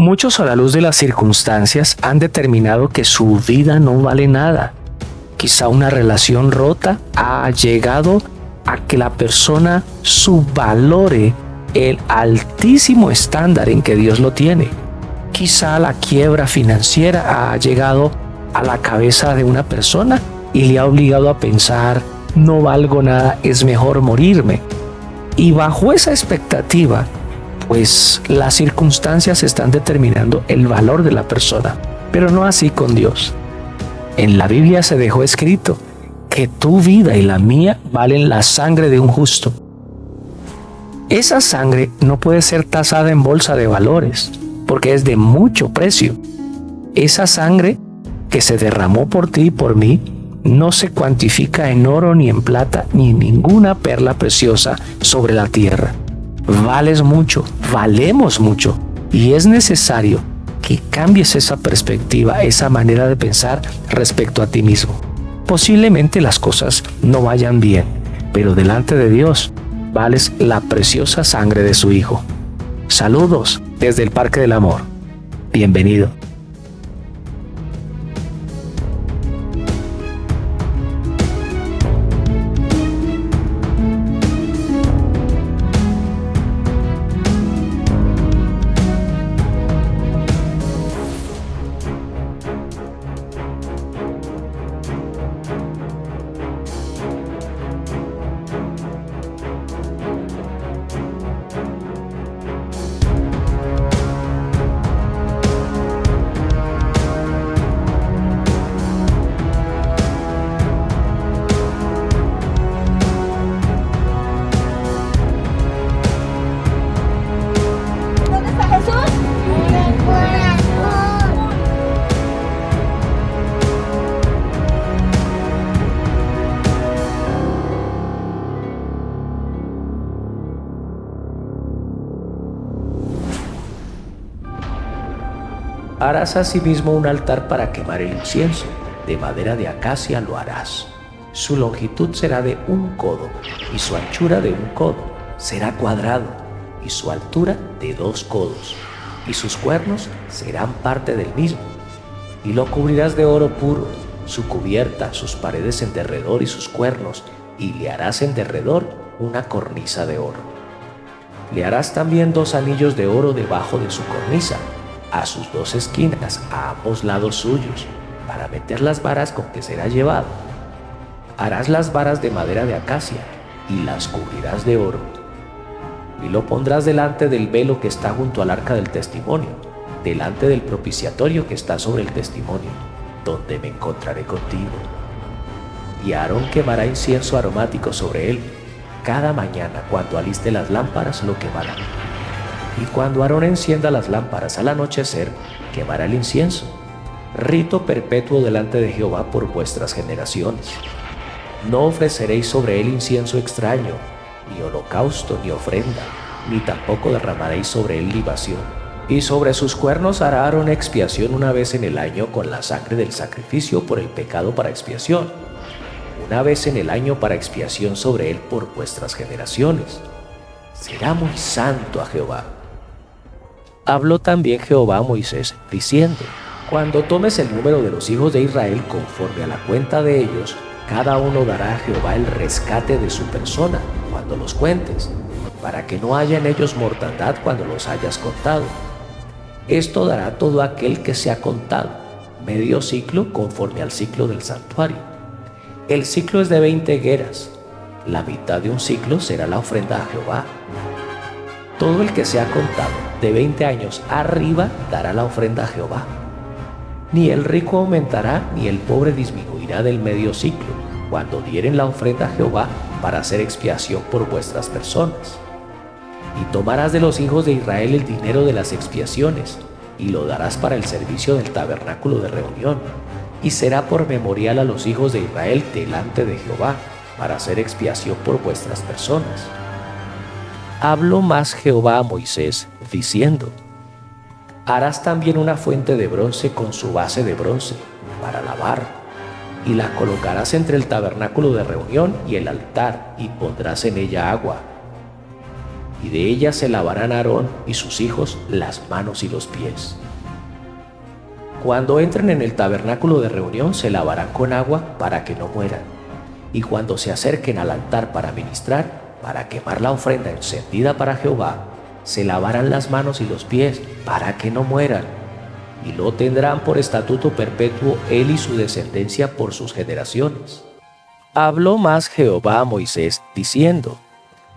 Muchos a la luz de las circunstancias han determinado que su vida no vale nada. Quizá una relación rota ha llegado a que la persona subvalore el altísimo estándar en que Dios lo tiene. Quizá la quiebra financiera ha llegado a la cabeza de una persona y le ha obligado a pensar: no valgo nada, es mejor morirme. Y bajo esa expectativa, pues las circunstancias están determinando el valor de la persona, pero no así con Dios. En la Biblia se dejó escrito que tu vida y la mía valen la sangre de un justo. Esa sangre no puede ser tasada en bolsa de valores, porque es de mucho precio. Esa sangre que se derramó por ti y por mí no se cuantifica en oro, ni en plata, ni en ninguna perla preciosa sobre la tierra. Vales mucho, valemos mucho, y es necesario que cambies esa perspectiva, esa manera de pensar respecto a ti mismo. Posiblemente las cosas no vayan bien, pero delante de Dios vales la preciosa sangre de su Hijo. Saludos desde el Parque del Amor. Bienvenido. Harás asimismo un altar para quemar el incienso. De madera de acacia lo harás. Su longitud será de 1 codo y su anchura de 1 codo. Será cuadrado y su altura de 2 codos. Y sus cuernos serán parte del mismo. Y lo cubrirás de oro puro, su cubierta, sus paredes en derredor y sus cuernos. Y le harás en derredor una cornisa de oro. Le harás también 2 anillos de oro debajo de su cornisa, a sus 2 esquinas, a ambos lados suyos, para meter las varas con que será llevado. Harás las varas de madera de acacia y las cubrirás de oro. Y lo pondrás delante del velo que está junto al arca del testimonio, delante del propiciatorio que está sobre el testimonio, donde me encontraré contigo. Y Aarón quemará incienso aromático sobre él. Cada mañana, cuando aliste las lámparas, lo quemará. Y cuando Aarón encienda las lámparas al anochecer, quemará el incienso. Rito perpetuo delante de Jehová por vuestras generaciones. No ofreceréis sobre él incienso extraño, ni holocausto, ni ofrenda, ni tampoco derramaréis sobre él libación. Y sobre sus cuernos hará Aarón expiación una vez en el año con la sangre del sacrificio por el pecado para expiación. Una vez en el año para expiación sobre él por vuestras generaciones. Será muy santo a Jehová. Habló también Jehová a Moisés, diciendo: cuando tomes el número de los hijos de Israel conforme a la cuenta de ellos, cada uno dará a Jehová el rescate de su persona cuando los cuentes, para que no haya en ellos mortandad cuando los hayas contado. Esto dará todo aquel que se ha contado, medio ciclo conforme al ciclo del santuario. El ciclo es de 20 gueras. La mitad de un ciclo será la ofrenda a Jehová. Todo el que sea contado de 20 años arriba dará la ofrenda a Jehová. Ni el rico aumentará, ni el pobre disminuirá del medio ciclo, cuando dieren la ofrenda a Jehová para hacer expiación por vuestras personas. Y tomarás de los hijos de Israel el dinero de las expiaciones, y lo darás para el servicio del tabernáculo de reunión, y será por memorial a los hijos de Israel delante de Jehová, para hacer expiación por vuestras personas. Habló más Jehová a Moisés, diciendo: harás también una fuente de bronce con su base de bronce, para lavar, y la colocarás entre el tabernáculo de reunión y el altar, y pondrás en ella agua. y de ella se lavarán Aarón y sus hijos las manos y los pies. Cuando entren en el tabernáculo de reunión se lavarán con agua para que no mueran, y cuando se acerquen al altar para ministrar, para quemar la ofrenda encendida para Jehová, se lavarán las manos y los pies para que no mueran, y lo tendrán por estatuto perpetuo él y su descendencia por sus generaciones. Habló más Jehová a Moisés diciendo: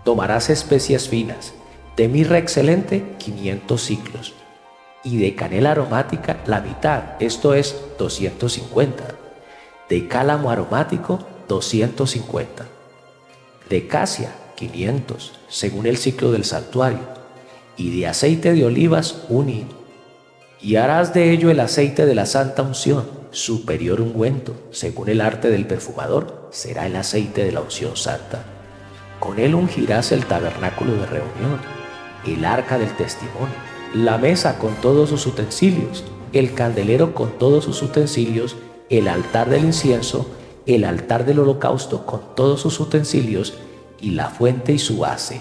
tomarás especias finas, de mirra excelente 500 siclos, y de canela aromática la mitad, esto es 250, de cálamo aromático 250, de casia 500, según el ciclo del santuario, y de aceite de olivas un hin. Y harás de ello el aceite de la santa unción, superior ungüento, según el arte del perfumador, será el aceite de la unción santa. Con él ungirás el tabernáculo de reunión, el arca del testimonio, la mesa con todos sus utensilios, el candelero con todos sus utensilios, el altar del incienso, el altar del holocausto con todos sus utensilios, y la fuente y su base.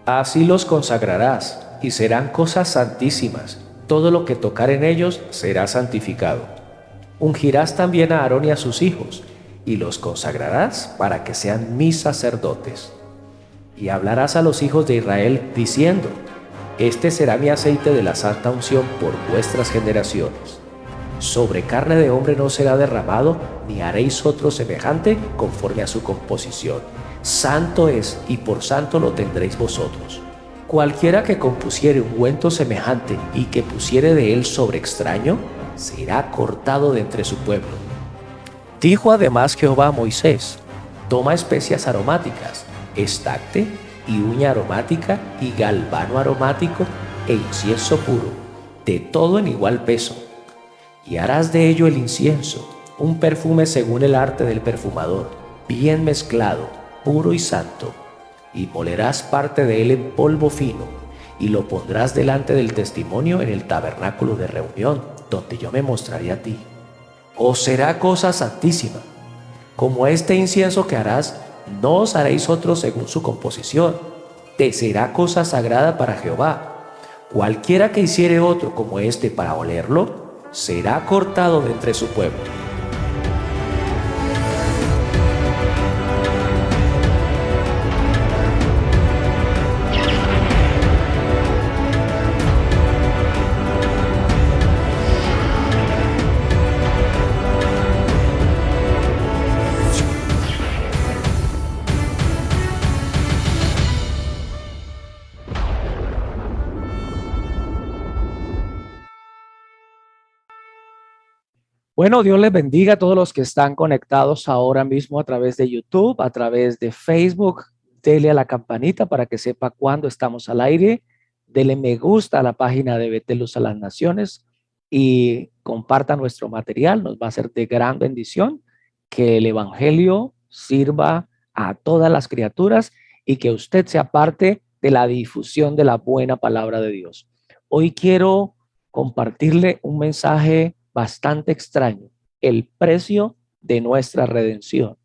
Así los consagrarás, y serán cosas santísimas. Todo lo que tocar en ellos será santificado. Ungirás también a Aarón y a sus hijos, y los consagrarás para que sean mis sacerdotes. Y hablarás a los hijos de Israel diciendo: este será mi aceite de la santa unción por vuestras generaciones. Sobre carne de hombre no será derramado, ni haréis otro semejante conforme a su composición. Santo es, y por santo lo tendréis vosotros. Cualquiera que compusiere ungüento semejante y que pusiere de él sobre extraño, será cortado de entre su pueblo. Dijo además Jehová a Moisés: toma especias aromáticas, estacte y uña aromática y galvano aromático e incienso puro, de todo en igual peso. Y harás de ello el incienso, un perfume según el arte del perfumador, bien mezclado, puro y santo. Y molerás parte de él en polvo fino, y lo pondrás delante del testimonio en el tabernáculo de reunión, donde yo me mostraré a ti. Os será cosa santísima. Como este incienso que harás, no os haréis otro según su composición. Te será cosa sagrada para Jehová. Cualquiera que hiciere otro como este para olerlo, será cortado de entre su pueblo. Bueno, Dios les bendiga a todos los que están conectados ahora mismo a través de YouTube, a través de Facebook. Dele a la campanita para que sepa cuándo estamos al aire. Dele me gusta a la página de Betel Luz a las Naciones y comparta nuestro material. Nos va a ser de gran bendición que el evangelio sirva a todas las criaturas y que usted sea parte de la difusión de la buena palabra de Dios. Hoy quiero compartirle un mensaje bastante extraño: el precio de nuestra redención.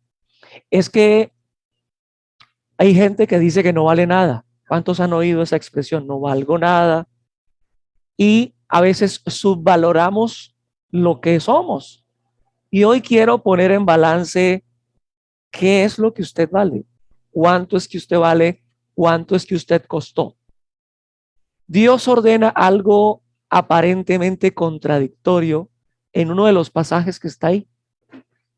Es que hay gente que dice que no vale nada. ¿Cuántos han oído esa expresión? No valgo nada. Y a veces subvaloramos lo que somos. Y hoy quiero poner en balance qué es lo que usted vale, cuánto es que usted vale, cuánto es que usted costó. Dios ordena algo aparentemente contradictorio en uno de los pasajes que está ahí.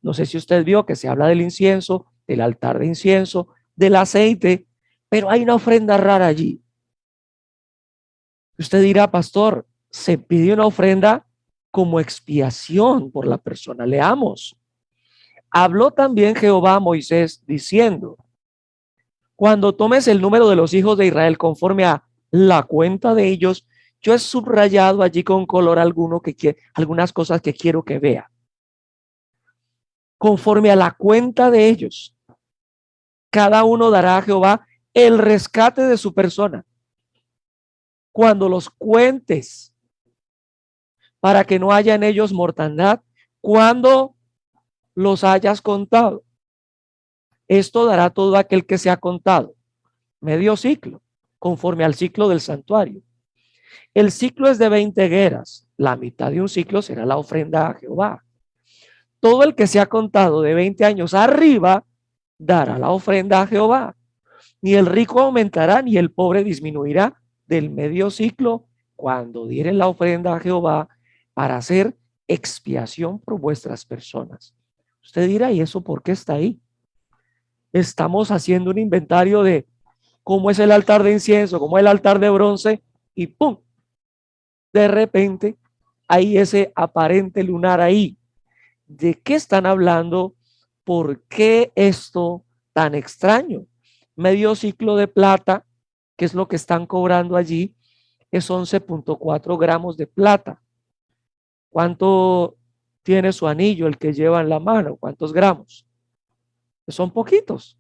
No sé si usted vio que se habla del incienso, del altar de incienso, del aceite, pero hay una ofrenda rara allí. Usted dirá: pastor, se pide una ofrenda como expiación por la persona. Leamos. Habló también Jehová a Moisés diciendo: cuando tomes el número de los hijos de Israel conforme a la cuenta de ellos, yo he subrayado allí con color algunas cosas que quiero que vea. Conforme a la cuenta de ellos, cada uno dará a Jehová el rescate de su persona. Cuando los cuentes, para que no haya en ellos mortandad, cuando los hayas contado. Esto dará todo aquel que se ha contado, medio ciclo. conforme al ciclo del santuario. El ciclo es de 20 gueras. La mitad de un ciclo será la ofrenda a Jehová. Todo el que se ha contado de 20 años arriba dará la ofrenda a Jehová. Ni el rico aumentará, ni el pobre disminuirá del medio ciclo cuando dieren la ofrenda a Jehová para hacer expiación por vuestras personas. Usted dirá, ¿y eso por qué está ahí? Estamos haciendo un inventario de cómo es el altar de incienso, cómo es el altar de bronce, y ¡pum! De repente hay ese aparente lunar ahí. ¿De qué están hablando? ¿Por qué esto tan extraño? Medio ciclo de plata, que es lo que están cobrando allí, es 11.4 gramos de plata. ¿Cuánto tiene su anillo, el que lleva en la mano? ¿Cuántos gramos? Son poquitos.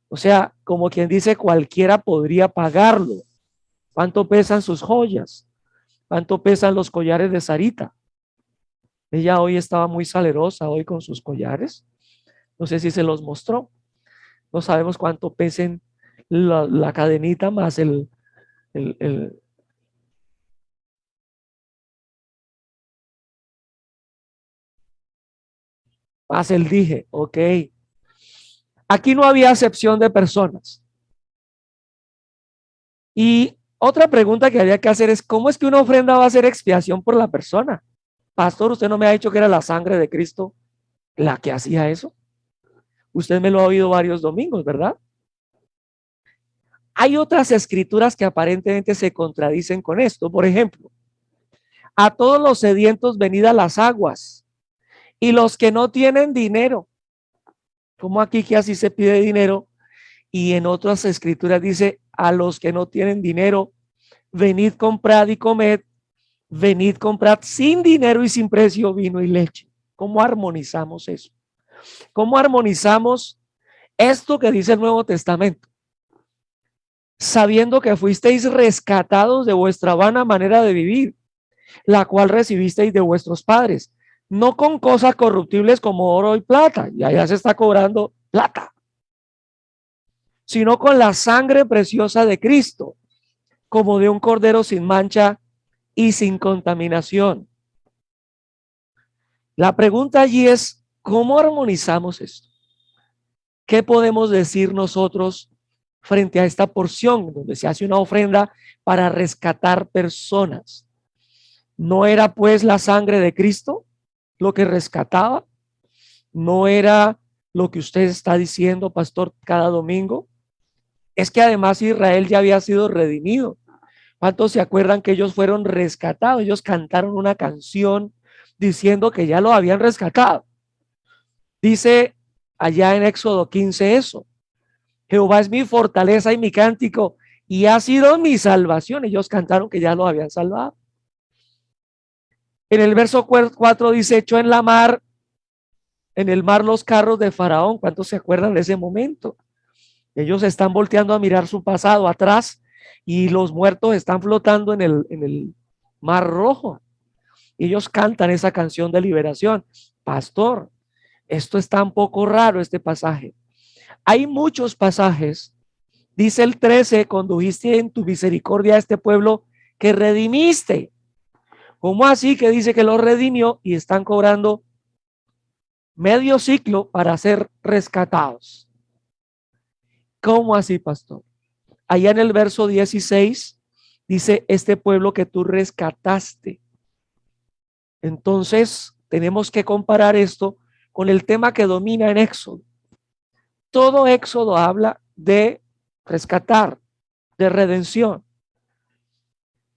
O sea, como quien dice, cualquiera podría pagarlo. ¿Cuánto pesan sus joyas? ¿Cuánto pesan los collares de Sarita? Ella hoy estaba muy salerosa hoy con sus collares. No sé si se los mostró. No sabemos cuánto pesen la cadenita más el más el dije. Ok. Aquí no había acepción de personas. Y otra pregunta que había que hacer es, ¿cómo es que una ofrenda va a ser expiación por la persona? Pastor, usted no me ha dicho que era la sangre de Cristo la que hacía eso. Usted me lo ha oído varios domingos, ¿verdad? Hay otras escrituras que aparentemente se contradicen con esto. Por ejemplo, a todos los sedientos venid a las aguas, y los que no tienen dinero, como aquí que así se pide dinero, y en otras escrituras dice, a los que no tienen dinero, venid, comprad y comed, venid, comprad sin dinero y sin precio vino y leche. ¿Cómo armonizamos eso? ¿Cómo armonizamos esto que dice el Nuevo Testamento? Sabiendo que fuisteis rescatados de vuestra vana manera de vivir, la cual recibisteis de vuestros padres, no con cosas corruptibles como oro y plata, y allá se está cobrando plata, sino con la sangre preciosa de Cristo, como de un cordero sin mancha y sin contaminación. La pregunta allí es, ¿cómo armonizamos esto? ¿Qué podemos decir nosotros frente a esta porción donde se hace una ofrenda para rescatar personas? ¿No era pues la sangre de Cristo lo que rescataba? ¿No era lo que usted está diciendo, pastor, cada domingo? Es que además Israel ya había sido redimido. ¿Cuántos se acuerdan que ellos fueron rescatados? Ellos cantaron una canción diciendo que ya lo habían rescatado. Dice allá en Éxodo 15 eso. Jehová es mi fortaleza y mi cántico y ha sido mi salvación. Ellos cantaron que ya lo habían salvado. En el verso 4 dice, echó en la mar, en el mar los carros de Faraón. ¿Cuántos se acuerdan de ese momento? Ellos están volteando a mirar su pasado atrás y los muertos están flotando en el mar rojo. Ellos cantan esa canción de liberación. Pastor, esto está un poco raro, este pasaje. Hay muchos pasajes. Dice el 13, condujiste en tu misericordia a este pueblo que redimiste. ¿Cómo así que dice que lo redimió y están cobrando medio ciclo para ser rescatados? ¿Cómo así, pastor? Allá en el verso 16 dice, este pueblo que tú rescataste. Entonces, tenemos que comparar esto con el tema que domina en Éxodo. Todo Éxodo habla de rescatar, de redención.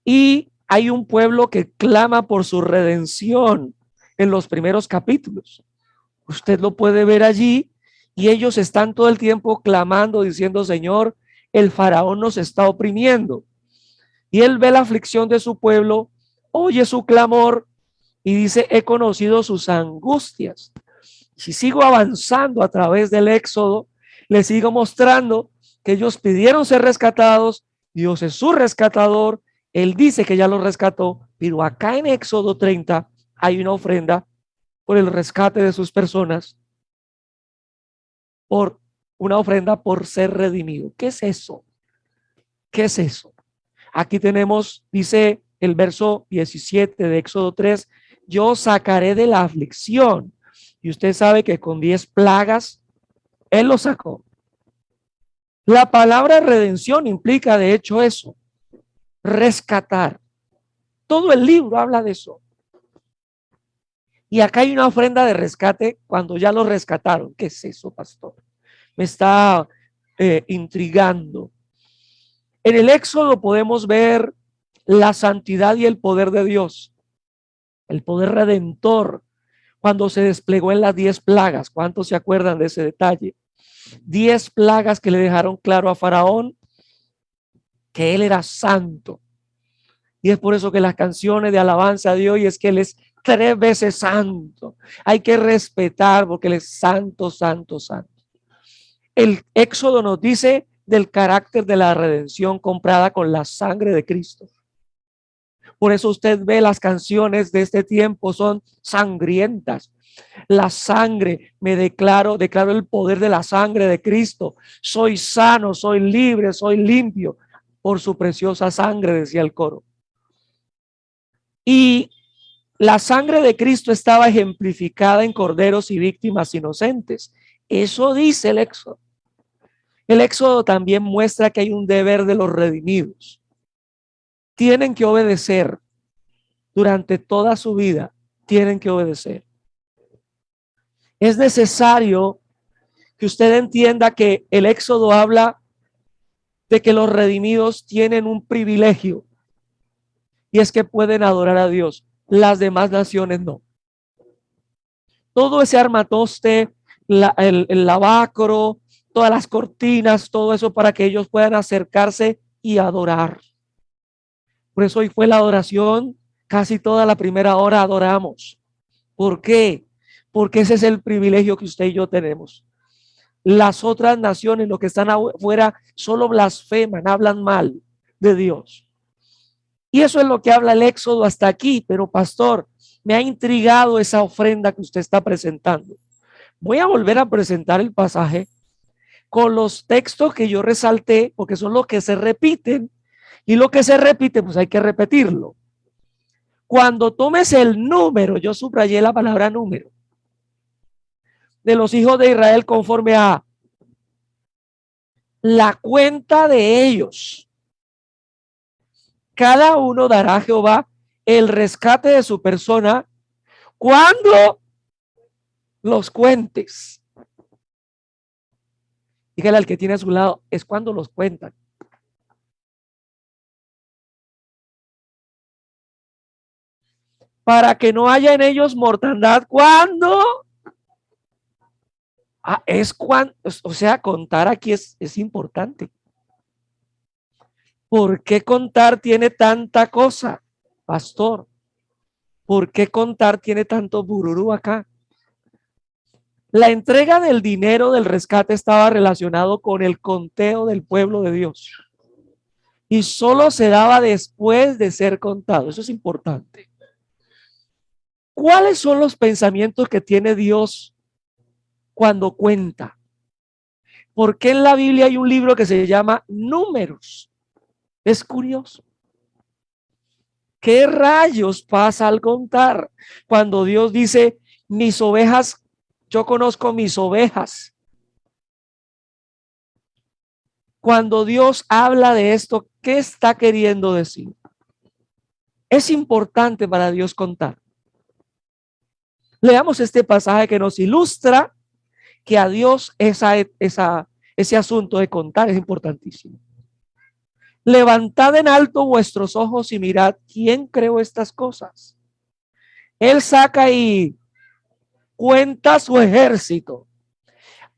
Y hay un pueblo que clama por su redención en los primeros capítulos. Usted lo puede ver allí y ellos están todo el tiempo clamando, diciendo, Señor, el faraón nos está oprimiendo. Y él ve la aflicción de su pueblo, oye su clamor y dice, he conocido sus angustias. Si sigo avanzando a través del Éxodo, les sigo mostrando que ellos pidieron ser rescatados, Dios es su rescatador, Él dice que ya los rescató, pero acá en Éxodo 30 hay una ofrenda por el rescate de sus personas, por una ofrenda por ser redimido. ¿Qué es eso? ¿Qué es eso? Aquí tenemos, dice el verso 17 de Éxodo 3, yo os sacaré de la aflicción. Y usted sabe que con 10 plagas, él lo sacó. La palabra redención implica de hecho eso, rescatar. Todo el libro habla de eso. Y acá hay una ofrenda de rescate cuando ya lo rescataron. ¿Qué es eso, pastor? Me está intrigando. En el Éxodo podemos ver la santidad y el poder de Dios, el poder redentor, cuando se desplegó en las 10 plagas. ¿Cuántos se acuerdan de ese detalle? 10 plagas que le dejaron claro a Faraón que él era santo. Y es por eso que las canciones de alabanza de hoy es que él es 3 veces santo. Hay que respetar porque él es santo, santo, santo. El Éxodo nos dice del carácter de la redención comprada con la sangre de Cristo. Por eso usted ve las canciones de este tiempo son sangrientas. La sangre, me declaro el poder de la sangre de Cristo. Soy sano, soy libre, soy limpio por su preciosa sangre, decía el coro. Y la sangre de Cristo estaba ejemplificada en corderos y víctimas inocentes. Eso dice el Éxodo. El Éxodo también muestra que hay un deber de los redimidos. Tienen que obedecer durante toda su vida, tienen que obedecer. Es necesario que usted entienda que el Éxodo habla de que los redimidos tienen un privilegio y es que pueden adorar a Dios. Las demás naciones no. Todo ese armatoste, el lavacro, todas las cortinas, todo eso para que ellos puedan acercarse y adorar. Por eso hoy fue la adoración, casi toda la primera hora adoramos. ¿Por qué? Porque ese es el privilegio que usted y yo tenemos. Las otras naciones, los que están afuera, solo blasfeman, hablan mal de Dios. Y eso es lo que habla el Éxodo hasta aquí. Pero pastor, me ha intrigado esa ofrenda que usted está presentando. Voy a volver a presentar el pasaje con los textos que yo resalté, porque son los que se repiten, y lo que se repite, pues hay que repetirlo. Cuando tomes el número, yo subrayé la palabra número, de los hijos de Israel conforme a la cuenta de ellos, cada uno dará a Jehová el rescate de su persona cuando los cuentes. Dígale al que tiene a su lado, es cuando los cuentan. Para que no haya en ellos mortandad cuando es cuando, o sea, contar aquí es importante. ¿Por qué contar tiene tanta cosa, pastor? ¿Por qué contar tiene tanto bururú acá? La entrega del dinero del rescate estaba relacionado con el conteo del pueblo de Dios. Y solo se daba después de ser contado. Eso es importante. ¿Cuáles son los pensamientos que tiene Dios cuando cuenta? ¿Por qué en la Biblia hay un libro que se llama Números? Es curioso. ¿Qué rayos pasa al contar? Cuando Dios dice, mis ovejas, yo conozco mis ovejas. Cuando Dios habla de esto, ¿qué está queriendo decir? Es importante para Dios contar. Leamos este pasaje que nos ilustra que a Dios ese asunto de contar es importantísimo. Levantad en alto vuestros ojos y mirad quién creó estas cosas. Él saca y cuenta su ejército.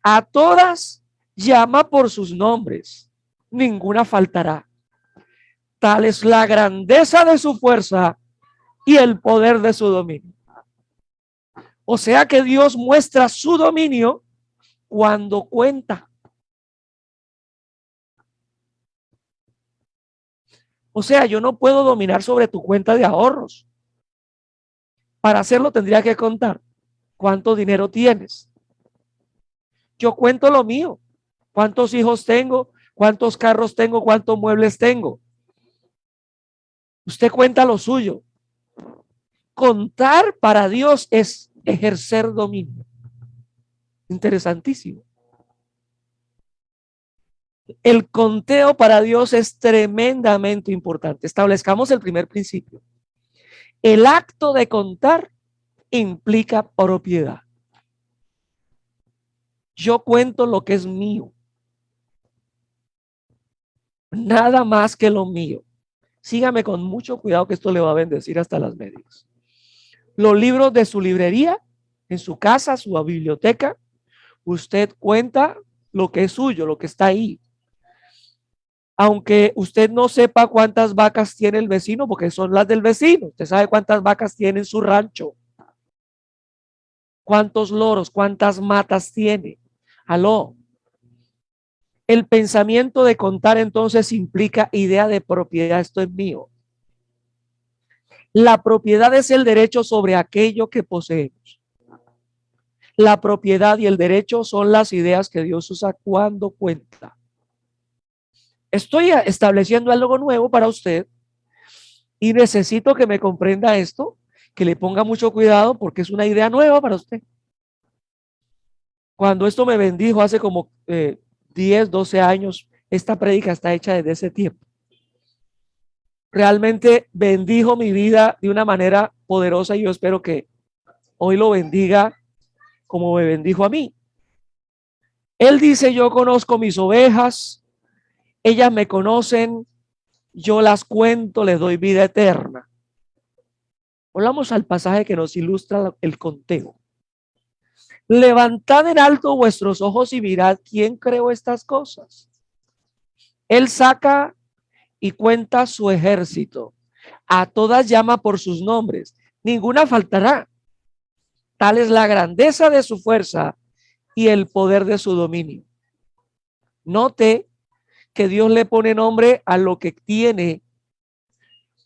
A todas llama por sus nombres. Ninguna faltará. Tal es la grandeza de su fuerza y el poder de su dominio. O sea que Dios muestra su dominio cuando cuenta. O sea, yo no puedo dominar sobre tu cuenta de ahorros. Para hacerlo tendría que contar cuánto dinero tienes. Yo cuento lo mío. ¿Cuántos hijos tengo? ¿Cuántos carros tengo? ¿Cuántos muebles tengo? Usted cuenta lo suyo. Contar para Dios es ejercer dominio. Interesantísimo. El conteo para Dios es tremendamente importante. Establezcamos el primer principio. El acto de contar implica propiedad. Yo cuento lo que es mío. Nada más que lo mío. Sígame con mucho cuidado que esto le va a bendecir hasta las medias. Los libros de su librería, en su casa, su biblioteca, usted cuenta lo que es suyo, lo que está ahí. Aunque usted no sepa cuántas vacas tiene el vecino, porque son las del vecino. Usted sabe cuántas vacas tiene en su rancho. Cuántos loros, cuántas matas tiene. Aló. El pensamiento de contar entonces implica idea de propiedad. Esto es mío. La propiedad es el derecho sobre aquello que poseemos. La propiedad y el derecho son las ideas que Dios usa cuando cuenta. Estoy estableciendo algo nuevo para usted y necesito que me comprenda esto, que le ponga mucho cuidado porque es una idea nueva para usted. Cuando esto me bendijo hace como 10, 12 años, esta prédica está hecha desde ese tiempo. Realmente bendijo mi vida de una manera poderosa y yo espero que hoy lo bendiga como me bendijo a mí. Él dice, yo conozco mis ovejas, ellas me conocen, yo las cuento, les doy vida eterna. Volvamos al pasaje que nos ilustra el conteo. Levantad en alto vuestros ojos y mirad quién creó estas cosas. Él saca y cuenta su ejército. A todas llama por sus nombres. Ninguna faltará. Tal es la grandeza de su fuerza y el poder de su dominio. Note que Dios le pone nombre a lo que tiene.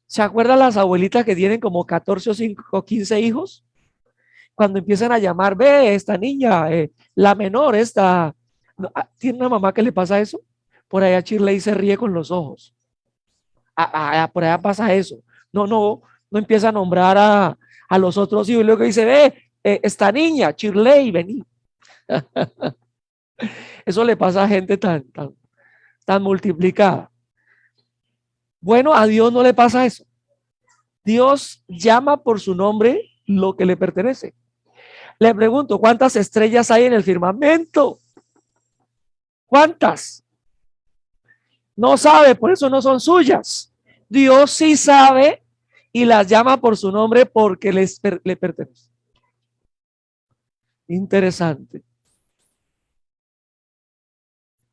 ¿Se acuerdan las abuelitas que tienen como 14 o 15 hijos? Cuando empiezan a llamar, ve, esta niña, la menor, esta. No, ¿tiene una mamá que le pasa eso? Por allá Shirley se ríe con los ojos. Por allá pasa eso. No empieza a nombrar a los otros hijos. Y luego dice, ve, esta niña, Shirley, vení. Eso le pasa a gente tan multiplicada. Bueno, a Dios no le pasa eso. Dios llama por su nombre lo que le pertenece. Le pregunto, ¿cuántas estrellas hay en el firmamento? ¿Cuántas? No sabe, por eso no son suyas. Dios sí sabe y las llama por su nombre porque le pertenece. Interesante.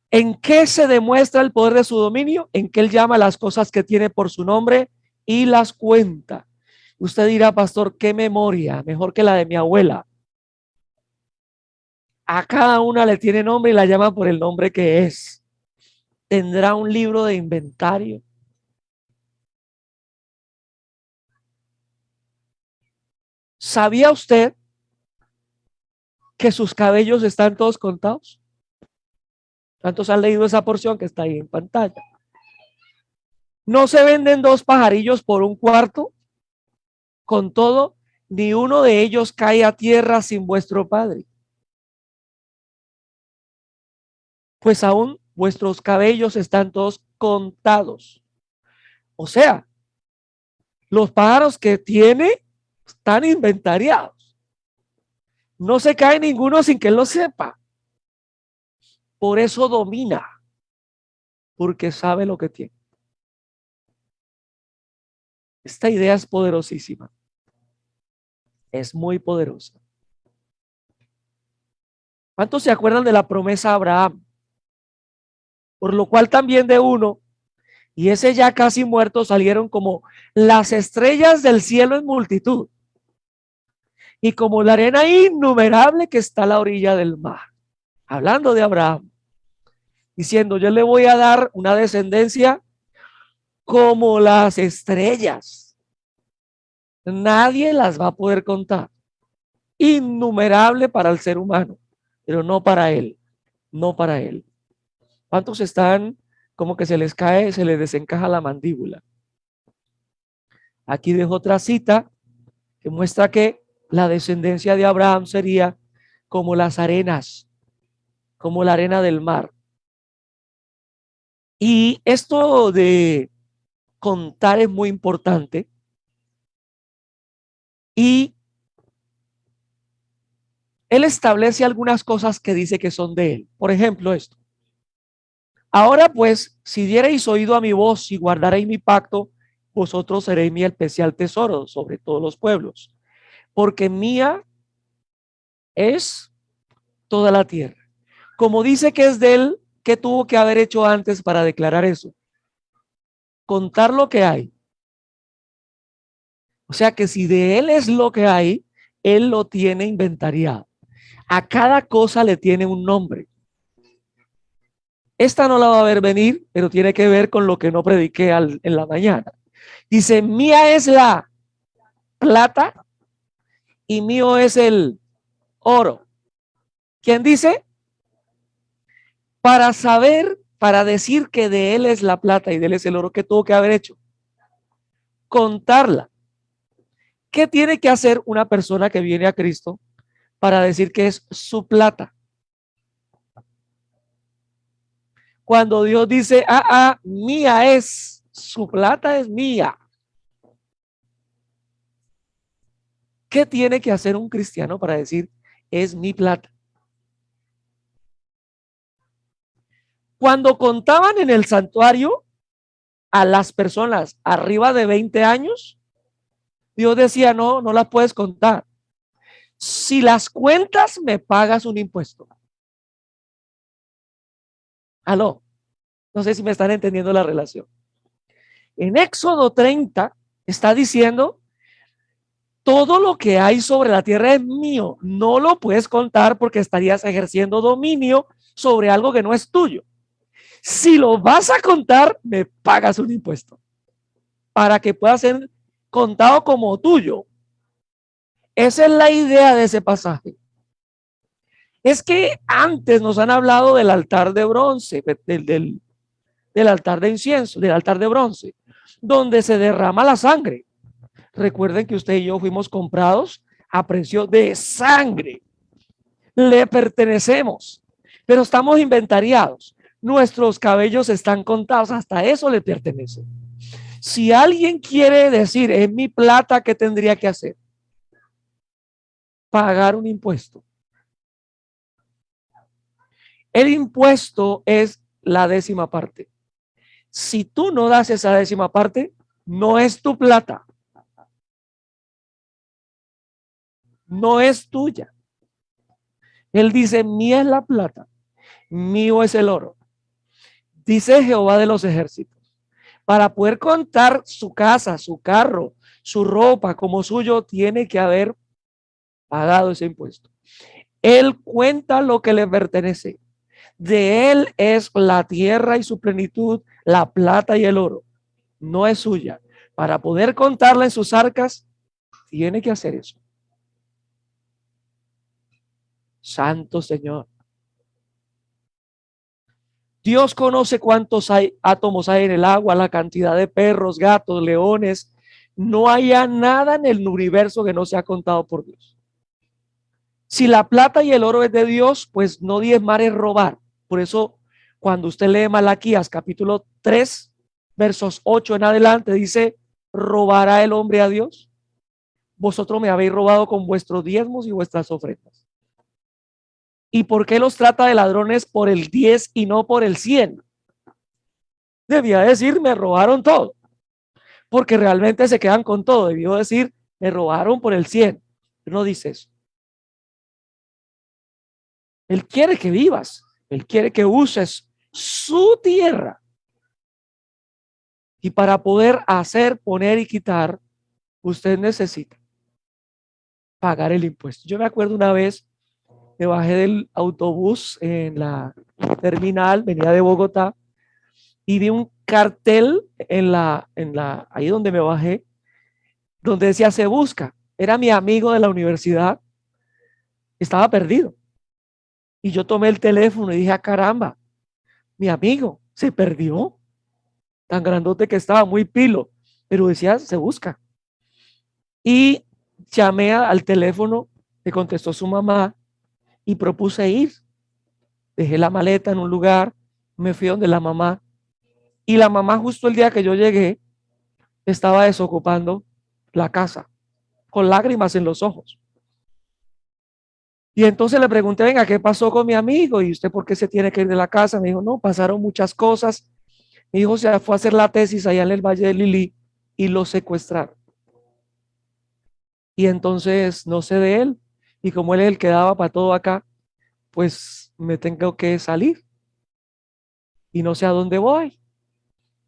¿En qué se demuestra el poder de su dominio? En que él llama las cosas que tiene por su nombre y las cuenta. Usted dirá, pastor, qué memoria, mejor que la de mi abuela. A cada una le tiene nombre y la llama por el nombre que es. ¿Tendrá un libro de inventario? ¿Sabía usted que sus cabellos están todos contados? ¿Cuántos han leído esa porción que está ahí en pantalla? ¿No se venden 2 pajarillos por un cuarto? Con todo, ni uno de ellos cae a tierra sin vuestro Padre. Pues aún vuestros cabellos están todos contados. O sea, los pájaros que tiene están inventariados. No se cae ninguno sin que él lo sepa. Por eso domina, porque sabe lo que tiene. Esta idea es poderosísima. Es muy poderosa. ¿Cuántos se acuerdan de la promesa a Abraham? Por lo cual también de uno, y ese ya casi muerto, salieron como las estrellas del cielo en multitud, y como la arena innumerable que está a la orilla del mar. Hablando de Abraham, diciendo, yo le voy a dar una descendencia como las estrellas. Nadie las va a poder contar. Innumerable para el ser humano, pero no para él, no para él. ¿Cuántos están como que se les cae, se les desencaja la mandíbula. Aquí dejo otra cita que muestra que la descendencia de Abraham sería como las arenas, como la arena del mar. Y esto de contar es muy importante. Y él establece algunas cosas que dice que son de él. Por ejemplo, esto. Ahora pues, si diereis oído a mi voz y guardaréis mi pacto, vosotros seréis mi especial tesoro sobre todos los pueblos, porque mía es toda la tierra. Como dice que es de él, ¿qué tuvo que haber hecho antes para declarar eso? Contar lo que hay. O sea que si de él es lo que hay, él lo tiene inventariado. A cada cosa le tiene un nombre. Esta no la va a ver venir, pero tiene que ver con lo que no prediqué en la mañana. Dice, mía es la plata y mío es el oro. ¿Quién dice? Para saber, para decir que de él es la plata y de él es el oro, ¿qué tuvo que haber hecho? Contarla. ¿Qué tiene que hacer una persona que viene a Cristo para decir que es su plata? Cuando Dios dice, mía es, su plata es mía. ¿Qué tiene que hacer un cristiano para decir, es mi plata? Cuando contaban en el santuario a las personas arriba de 20 años, Dios decía, no, no las puedes contar. Si las cuentas, me pagas un impuesto. Aló, no sé si me están entendiendo la relación. En Éxodo 30 está diciendo, todo lo que hay sobre la tierra es mío. No lo puedes contar porque estarías ejerciendo dominio sobre algo que no es tuyo. Si lo vas a contar, me pagas un impuesto para que pueda ser contado como tuyo. Esa es la idea de ese pasaje. Es que antes nos han hablado del altar de bronce, del altar de incienso, del altar de bronce, donde se derrama la sangre. Recuerden que usted y yo fuimos comprados a precio de sangre. Le pertenecemos, pero estamos inventariados. Nuestros cabellos están contados, hasta eso le pertenece. Si alguien quiere decir, es mi plata, ¿qué tendría que hacer? Pagar un impuesto. El impuesto es la 10ª parte. Si tú no das esa 10ª parte, no es tu plata. No es tuya. Él dice, mía es la plata, mío es el oro. Dice Jehová de los ejércitos. Para poder contar su casa, su carro, su ropa como suyo, tiene que haber pagado ese impuesto. Él cuenta lo que le pertenece. De él es la tierra y su plenitud, la plata y el oro. No es suya. Para poder contarla en sus arcas, tiene que hacer eso. Santo Señor. Dios conoce cuántos átomos hay en el agua, la cantidad de perros, gatos, leones. No haya nada en el universo que no sea contado por Dios. Si la plata y el oro es de Dios, pues no diezmar es robar. Por eso, cuando usted lee Malaquías capítulo 3, versos 8 en adelante, dice, ¿robará el hombre a Dios? Vosotros me habéis robado con vuestros diezmos y vuestras ofrendas. ¿Y por qué los trata de ladrones por el 10 y no por el 100? Debía decir, me robaron todo, porque realmente se quedan con todo. Debió decir, me robaron por el 100. No dice eso. Él quiere que vivas. Él quiere que uses su tierra. Y para poder hacer, poner y quitar, usted necesita pagar el impuesto. Yo me acuerdo una vez, me bajé del autobús en la terminal, venía de Bogotá, y vi un cartel ahí donde me bajé, donde decía se busca. Era mi amigo de la universidad, estaba perdido. Y yo tomé el teléfono y dije, caramba, mi amigo, Se perdió. Tan grandote que estaba, muy pilo. Pero decía, se busca. Y llamé al teléfono, me contestó su mamá y propuse ir. Dejé la maleta en un lugar, me fui donde la mamá. Y la mamá justo el día que yo llegué, estaba desocupando la casa, con lágrimas en los ojos. Y entonces le pregunté, venga, ¿qué pasó con mi amigo? ¿Y usted por qué se tiene que ir de la casa? Me dijo, no, pasaron muchas cosas. Mi hijo se fue a hacer la tesis allá en el Valle de Lili y lo secuestraron. Y entonces no sé de él. Y como él es el que daba para todo acá, pues me tengo que salir y no sé a dónde voy.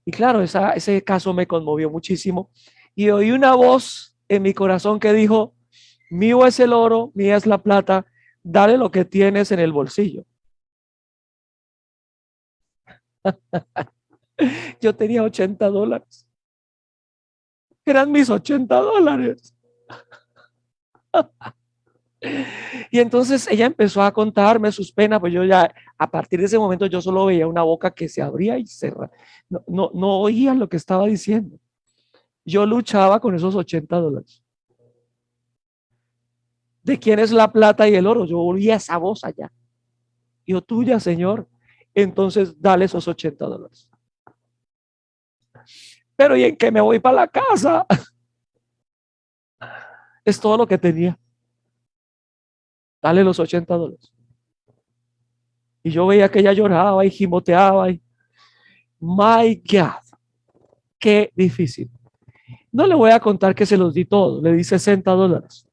Y claro, ese caso me conmovió muchísimo. Y oí una voz en mi corazón que dijo, mío es el oro, mía es la plata, dale lo que tienes en el bolsillo. Yo tenía $80. Eran mis $80. Y entonces ella empezó a contarme sus penas, pues yo ya, a partir de ese momento yo solo veía una boca que se abría y cerraba. No oía lo que estaba diciendo. Yo luchaba con esos $80. ¿De quién es la plata y el oro? Yo oía esa voz allá. Yo, tuya, Señor. Entonces dale esos $80. Pero ¿y en qué me voy para la casa? Es todo lo que tenía. Dale los $80. Y yo veía que ella lloraba y gimoteaba. Y, my God, qué difícil. No le voy a contar que se los di todos, le di $60.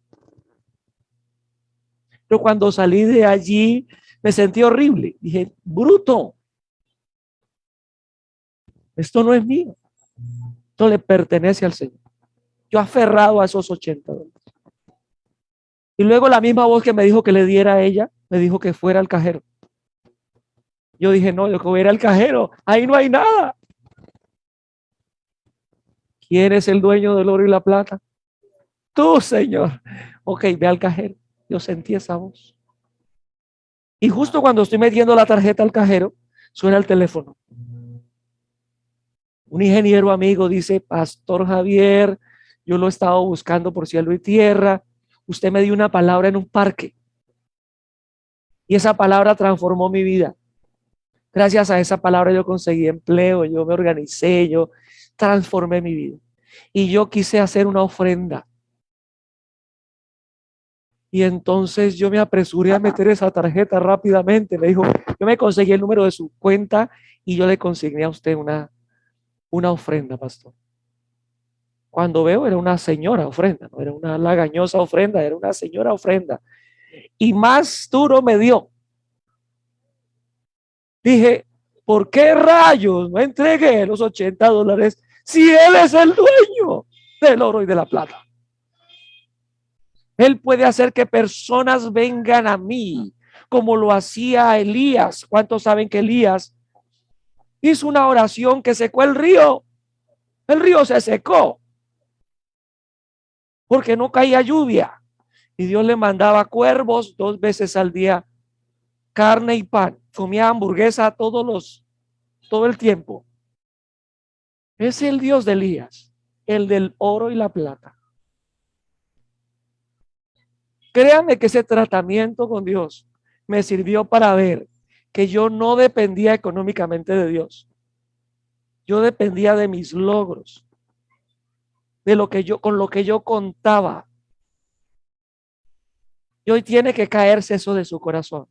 Pero cuando salí de allí, me sentí horrible. Dije, bruto, esto no es mío. Esto le pertenece al Señor. Yo aferrado a esos $80. Y luego la misma voz que me dijo que le diera a ella, me dijo que fuera al cajero. Yo dije, no, yo que voy a ir al cajero, ahí no hay nada. ¿Quién es el dueño del oro y la plata? Tú, Señor. Ok, ve al cajero. Yo sentí esa voz. Y justo cuando estoy metiendo la tarjeta al cajero, suena el teléfono. Un ingeniero amigo dice, Pastor Javier, yo lo he estado buscando por cielo y tierra. Usted me dio una palabra en un parque. Y esa palabra transformó mi vida. Gracias a esa palabra yo conseguí empleo, yo me organicé, yo transformé mi vida. Y yo quise hacer una ofrenda. Y entonces yo me apresuré a meter esa tarjeta rápidamente. Me dijo, yo me conseguí el número de su cuenta y yo le consigné a usted una ofrenda, pastor. Cuando veo era una señora ofrenda, no era una lagañosa ofrenda, era una señora ofrenda. Y más duro me dio. Dije, ¿por qué rayos no entregué los $80 si él es el dueño del oro y de la plata? Él puede hacer que personas vengan a mí, como lo hacía Elías. ¿Cuántos saben que Elías hizo una oración que secó el río? El río se secó porque no caía lluvia. Y Dios le mandaba cuervos 2 veces al día, carne y pan. Comía hamburguesa todo el tiempo. Es el Dios de Elías, el del oro y la plata. Créanme que ese tratamiento con Dios me sirvió para ver que yo no dependía económicamente de Dios. Yo dependía de mis logros, de lo que con lo que yo contaba. Y hoy tiene que caerse eso de su corazón.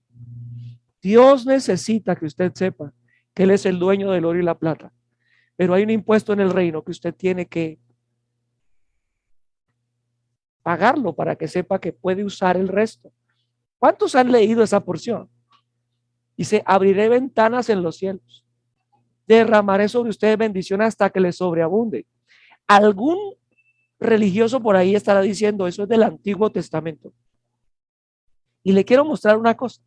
Dios necesita que usted sepa que Él es el dueño del oro y la plata. Pero hay un impuesto en el reino que usted tiene que pagarlo para que sepa que puede usar el resto. ¿Cuántos han leído esa porción? Dice, abriré ventanas en los cielos, derramaré sobre ustedes bendición hasta que les sobreabunde. Algún religioso por ahí estará diciendo, eso es del Antiguo Testamento. Y le quiero mostrar una cosa.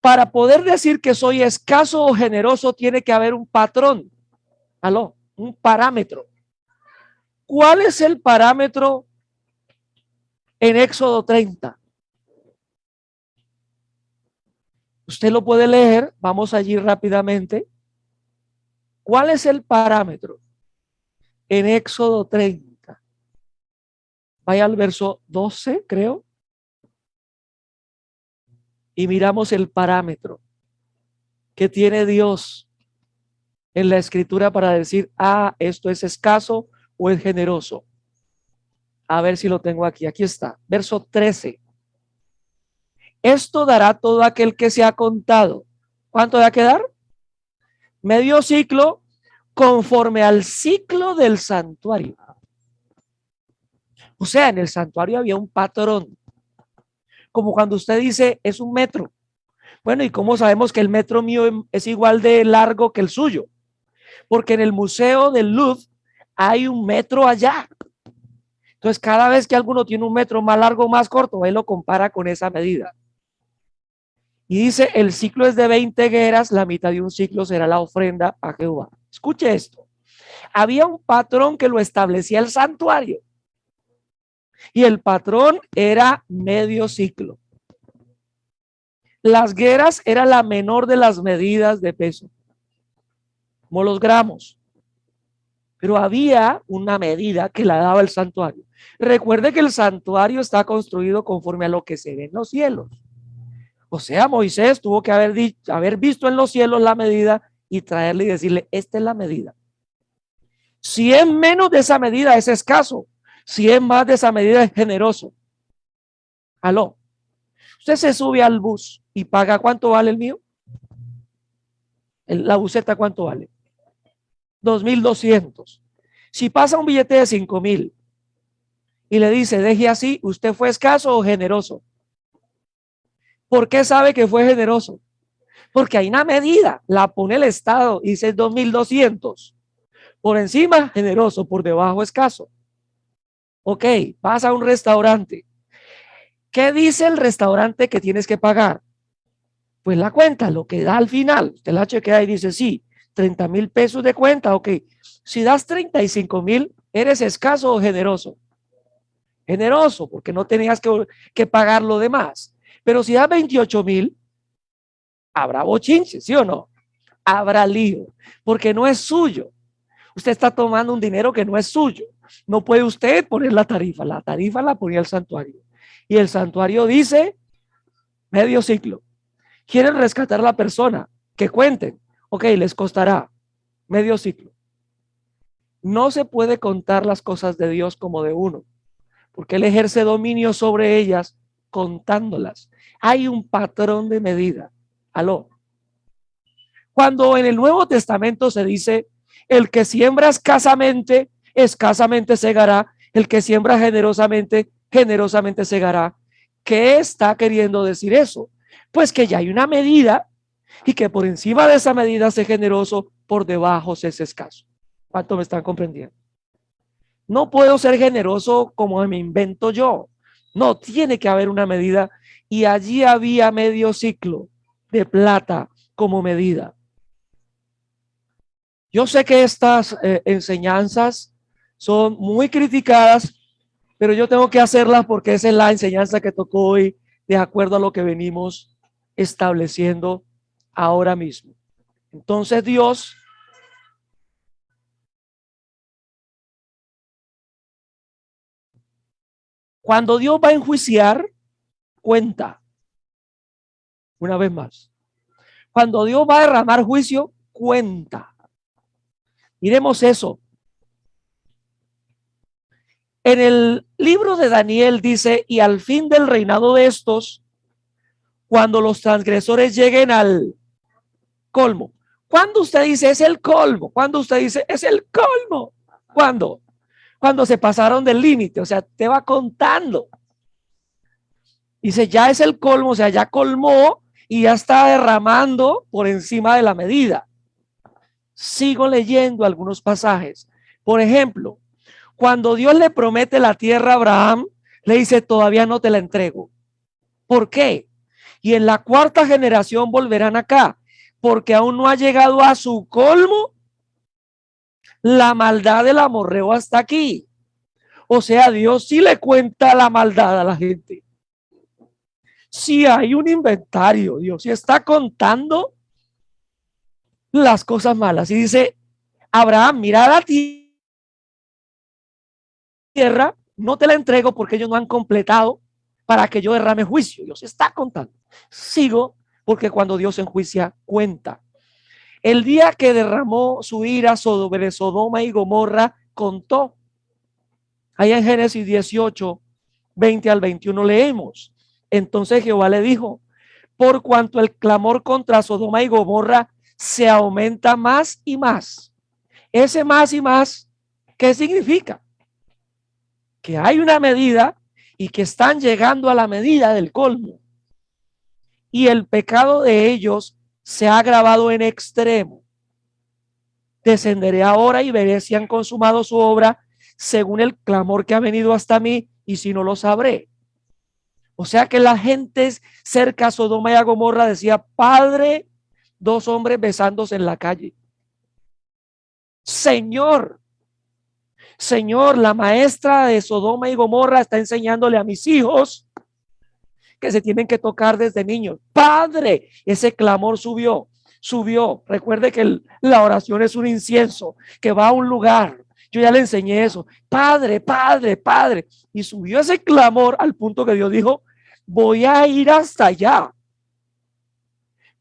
Para poder decir que soy escaso o generoso, tiene que haber un patrón. ¿Aló? Un parámetro. ¿Cuál es el parámetro en Éxodo 30? Usted lo puede leer, vamos allí rápidamente. ¿Cuál es el parámetro? En Éxodo 30. Vaya al verso 12, creo. Y miramos el parámetro que tiene Dios en la escritura para decir, esto es escaso o es generoso. A ver si lo tengo aquí. Aquí está, verso 13. Esto dará todo aquel que se ha contado. ¿Cuánto va a quedar? Medio ciclo conforme al ciclo del santuario. O sea, en el santuario había un patrón. Como cuando usted dice, es un metro. Bueno, ¿y cómo sabemos que el metro mío es igual de largo que el suyo? Porque en el Museo del Louvre hay un metro allá. Entonces, cada vez que alguno tiene un metro más largo o más corto, él lo compara con esa medida. Y dice, el ciclo es de 20 gueras, la mitad de un ciclo será la ofrenda a Jehová. Escuche esto. Había un patrón que lo establecía el santuario. Y el patrón era medio ciclo. Las gueras era la menor de las medidas de peso, como los gramos. Pero había una medida que la daba el santuario. Recuerde que el santuario está construido conforme a lo que se ve en los cielos. O sea, Moisés tuvo que haber visto en los cielos la medida y traerle y decirle, esta es la medida. Si es menos de esa medida es escaso. Si es más de esa medida es generoso. Aló. Usted se sube al bus y paga, ¿cuánto vale el mío? La buseta, ¿cuánto vale? 2.200. Si pasa un billete de 5.000 y le dice, deje así, ¿usted fue escaso o generoso? ¿Por qué sabe que fue generoso? Porque hay una medida, la pone el Estado y dice 2.200. Por encima, generoso, por debajo, escaso. Ok, vas a un restaurante. ¿Qué dice el restaurante que tienes que pagar? Pues la cuenta, lo que da al final. Usted la chequea y dice, sí, 30.000 pesos de cuenta. Ok, si das 35.000, ¿eres escaso o generoso? Generoso, porque no tenías que pagar lo demás. Pero si das 28.000, habrá bochinche, ¿sí o no? Habrá lío, porque no es suyo. Usted está tomando un dinero que no es suyo. No puede usted poner la tarifa la ponía el santuario. Y el santuario dice, medio ciclo. Quieren rescatar a la persona, que cuenten. Ok, les costará medio ciclo. No se puede contar las cosas de Dios como de uno, porque Él ejerce dominio sobre ellas contándolas. Hay un patrón de medida. Aló. Cuando en el Nuevo Testamento se dice, el que siembra escasamente, escasamente segará, el que siembra generosamente, generosamente segará. ¿Qué está queriendo decir eso? Pues que ya hay una medida y que por encima de esa medida se generoso, por debajo se es escaso. ¿Cuánto me están comprendiendo? No puedo ser generoso como me invento yo. No, tiene que haber una medida y allí había medio ciclo de plata como medida. Yo sé que estas enseñanzas son muy criticadas, pero yo tengo que hacerlas porque esa es la enseñanza que tocó hoy de acuerdo a lo que venimos estableciendo ahora mismo. Entonces Dios cuando Dios va a enjuiciar, cuenta. Una vez más. Cuando Dios va a derramar juicio, cuenta. Miremos eso. En el libro de Daniel dice, y al fin del reinado de estos, cuando los transgresores lleguen al colmo. ¿Cuándo usted dice es el colmo? ¿Cuándo usted dice es el colmo? ¿Cuándo? Cuando se pasaron del límite, o sea, te va contando. Dice, ya es el colmo, o sea, ya colmó y ya está derramando por encima de la medida. Sigo leyendo algunos pasajes. Por ejemplo, cuando Dios le promete la tierra a Abraham, le dice, todavía no te la entrego. ¿Por qué? Y en la cuarta generación volverán acá, porque aún no ha llegado a su colmo la maldad del amorreo hasta aquí. O sea, Dios sí le cuenta la maldad a la gente. Si hay un inventario, Dios sí está contando las cosas malas. Y dice, Abraham, mira la tierra, no te la entrego porque ellos no han completado para que yo derrame juicio. Dios está contando. Sigo porque cuando Dios enjuicia, cuenta. El día que derramó su ira sobre Sodoma y Gomorra, contó. Allá en Génesis 18, 20 al 21 leemos. Entonces Jehová le dijo, por cuanto el clamor contra Sodoma y Gomorra se aumenta más y más. Ese más y más, ¿qué significa? Que hay una medida y que están llegando a la medida del colmo. Y el pecado de ellos se ha agravado en extremo. Descenderé ahora y veré si han consumado su obra según el clamor que ha venido hasta mí, y si no lo sabré. O sea que la gente cerca a Sodoma y a Gomorra decía, Padre, dos hombres besándose en la calle. Señor, Señor, la maestra de Sodoma y Gomorra está enseñándole a mis hijos que se tienen que tocar desde niños. Padre, ese clamor subió. Recuerde que la oración es un incienso que va a un lugar. Yo ya le enseñé eso. Padre, Padre, Padre. Y subió ese clamor al punto que Dios dijo, voy a ir hasta allá.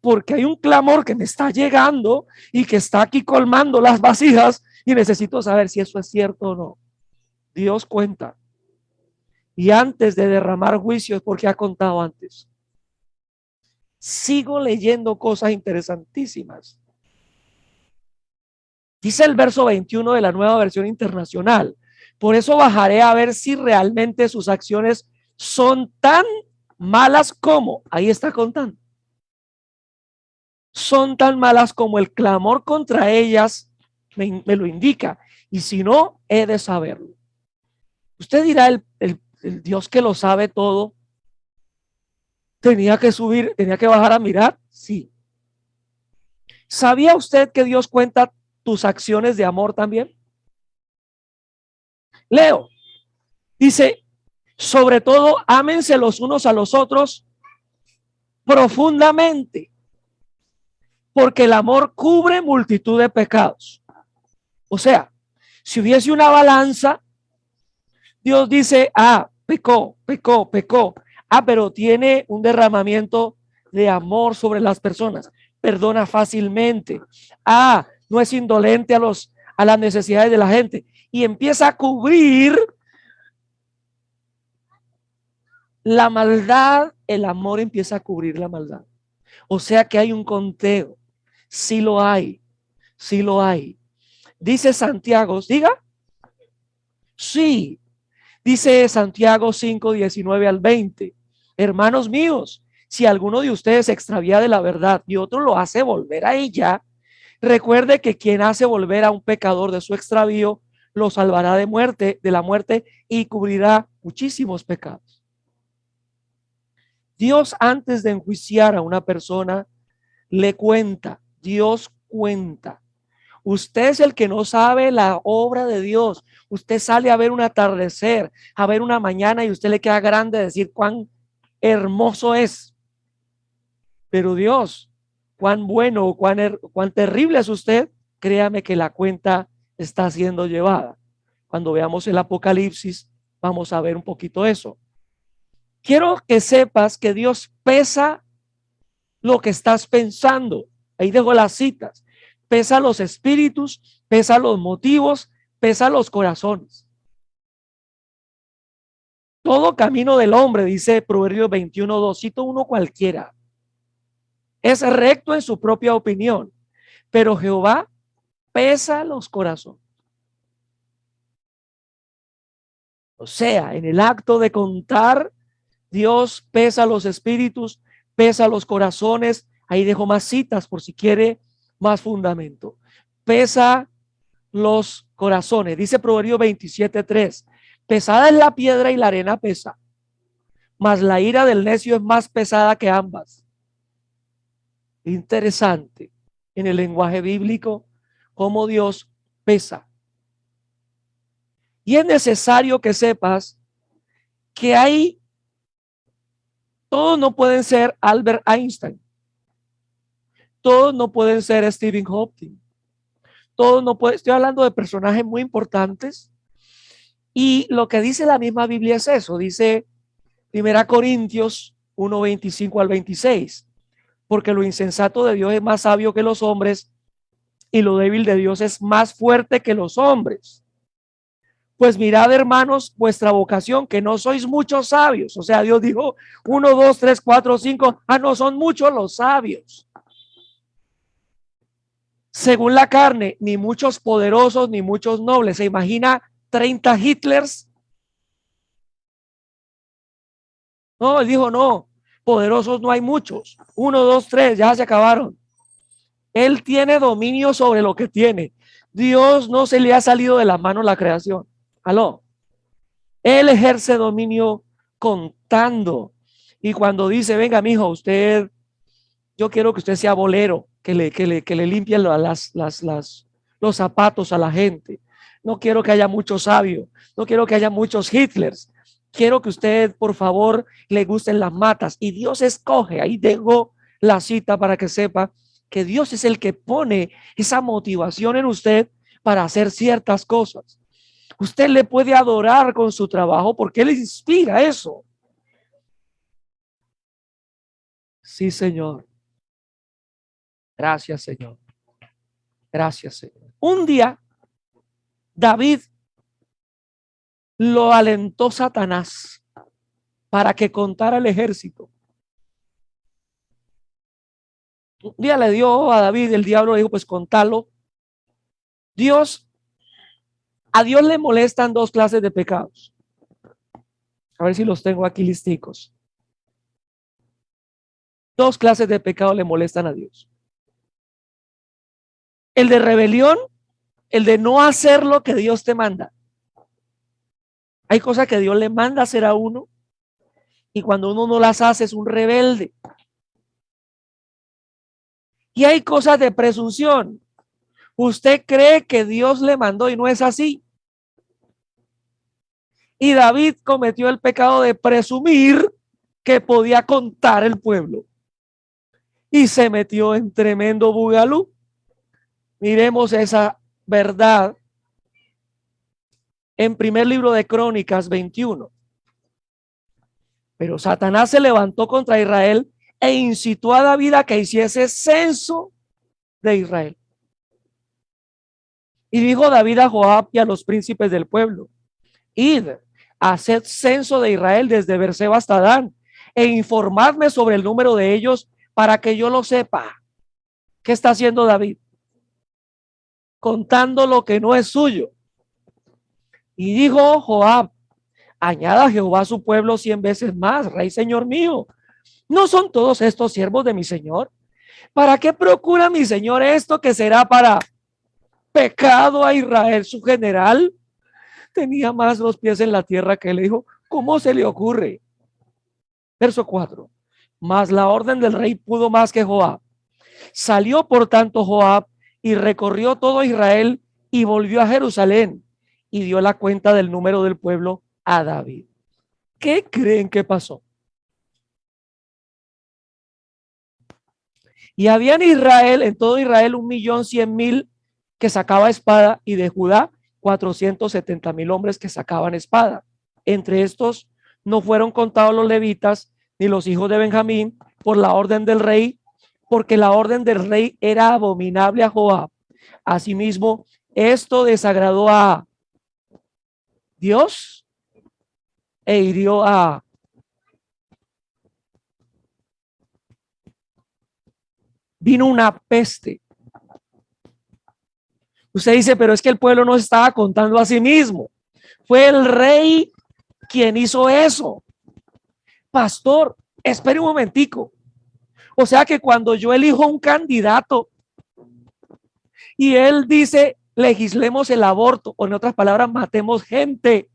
Porque hay un clamor que me está llegando y que está aquí colmando las vasijas y necesito saber si eso es cierto o no. Dios cuenta. Y antes de derramar juicios, porque ha contado antes. Sigo leyendo cosas interesantísimas. Dice el verso 21 de la Nueva Versión Internacional. Por eso bajaré a ver si realmente sus acciones son tan malas como, ahí está contando, son tan malas como el clamor contra ellas me lo indica. Y si no, he de saberlo. Usted dirá, el Dios que lo sabe todo, tenía que subir, tenía que bajar a mirar. Sí. ¿Sabía usted que Dios cuenta tus acciones de amor también? Leo, dice, sobre todo, ámense los unos a los otros profundamente, porque el amor cubre multitud de pecados. O sea, si hubiese una balanza, Dios dice, pecó. Pero tiene un derramamiento de amor sobre las personas. Perdona fácilmente. No es indolente a las necesidades de la gente. Y empieza a cubrir la maldad. El amor empieza a cubrir la maldad. O sea que hay un conteo. Sí lo hay. Dice Santiago, diga. Sí. Dice Santiago 5, 19 al 20. Hermanos míos, si alguno de ustedes se extravía de la verdad y otro lo hace volver a ella, recuerde que quien hace volver a un pecador de su extravío, lo salvará de la muerte y cubrirá muchísimos pecados. Dios, antes de enjuiciar a una persona, le cuenta. Dios cuenta. Usted es el que no sabe la obra de Dios. Usted sale a ver un atardecer, a ver una mañana y usted le queda grande decir cuán hermoso es. Pero Dios, cuán bueno o cuán terrible es usted, créame que la cuenta está siendo llevada. Cuando veamos el Apocalipsis, vamos a ver un poquito eso. Quiero que sepas que Dios pesa lo que estás pensando. Ahí dejo las citas. Pesa los espíritus, pesa los motivos, pesa los corazones. Todo camino del hombre, dice Proverbios 21:2, cito uno cualquiera, es recto en su propia opinión, pero Jehová pesa los corazones. O sea, en el acto de contar, Dios pesa los espíritus, pesa los corazones. Ahí dejo más citas por si quiere más fundamento. Pesa los corazones. Dice Proverbios 27:3. Pesada es la piedra y la arena pesa, mas la ira del necio es más pesada que ambas. Interesante en el lenguaje bíblico cómo Dios pesa. Y es necesario que sepas que hay Todos no pueden ser Albert Einstein. Todos no pueden ser Stephen Hawking. Todos no pueden. Estoy hablando de personajes muy importantes. Y lo que dice la misma Biblia es eso. Dice 1 Corintios 1:25 al 26. Porque lo insensato de Dios es más sabio que los hombres y lo débil de Dios es más fuerte que los hombres. Pues mirad, hermanos, vuestra vocación, que no sois muchos sabios. O sea, Dios dijo 1, 2, 3, 4, 5. No son muchos los sabios. Según la carne, ni muchos poderosos, ni muchos nobles. ¿Se imagina 30 Hitlers? No, él dijo no. Poderosos no hay muchos. 1, 2, 3, ya se acabaron. Él tiene dominio sobre lo que tiene. Dios no se le ha salido de la mano la creación. Aló. Él ejerce dominio contando. Y cuando dice, venga, mijo, usted, yo quiero que usted sea bolero, que le limpie los zapatos a la gente. No quiero que haya muchos sabios. No quiero que haya muchos Hitlers. Quiero que usted, por favor, le gusten las matas. Y Dios escoge. Ahí tengo la cita para que sepa que Dios es el que pone esa motivación en usted para hacer ciertas cosas. Usted le puede adorar con su trabajo porque Él inspira eso. Sí, Señor. Gracias, Señor. Gracias, Señor. Un día, David lo alentó Satanás para que contara el ejército. Un día le dio a David, el diablo le dijo, pues contalo. A Dios le molestan dos clases de pecados. A ver si los tengo aquí listicos. Dos clases de pecados le molestan a Dios. El de rebelión, el de no hacer lo que Dios te manda. Hay cosas que Dios le manda hacer a uno y cuando uno no las hace es un rebelde. Y hay cosas de presunción. Usted cree que Dios le mandó y no es así. Y David cometió el pecado de presumir que podía contar el pueblo. Y se metió en tremendo bugalú. Miremos esa verdad en primer libro de Crónicas 21. Pero Satanás se levantó contra Israel e incitó a David a que hiciese censo de Israel. Y dijo David a Joab y a los príncipes del pueblo: id, haced censo de Israel desde Berseba hasta Dan, e informadme sobre el número de ellos para que yo lo sepa. ¿Qué está haciendo David? Contando lo que no es suyo. Y dijo Joab: añada a Jehová a su pueblo 100 veces más, rey señor mío. ¿No son todos estos siervos de mi señor? ¿Para qué procura mi señor esto que será para pecado a Israel su general? Tenía más los pies en la tierra que él. Le dijo: ¿cómo se le ocurre? Verso 4. Mas la orden del rey pudo más que Joab. Salió por tanto Joab y recorrió todo Israel y volvió a Jerusalén y dio la cuenta del número del pueblo a David. ¿Qué creen que pasó? Y había en Israel, en todo Israel, 1.100.000 que sacaba espada, y de Judá 470.000 hombres que sacaban espada. Entre estos no fueron contados los levitas ni los hijos de Benjamín por la orden del rey, porque la orden del rey era abominable a Joab. Asimismo, esto desagradó a Dios e hirió a vino una peste. Usted dice, pero es que el pueblo no se estaba contando a sí mismo. Fue el rey quien hizo eso. Pastor, espere un momentico. O sea que cuando yo elijo un candidato y él dice, legislemos el aborto, o en otras palabras, matemos gente,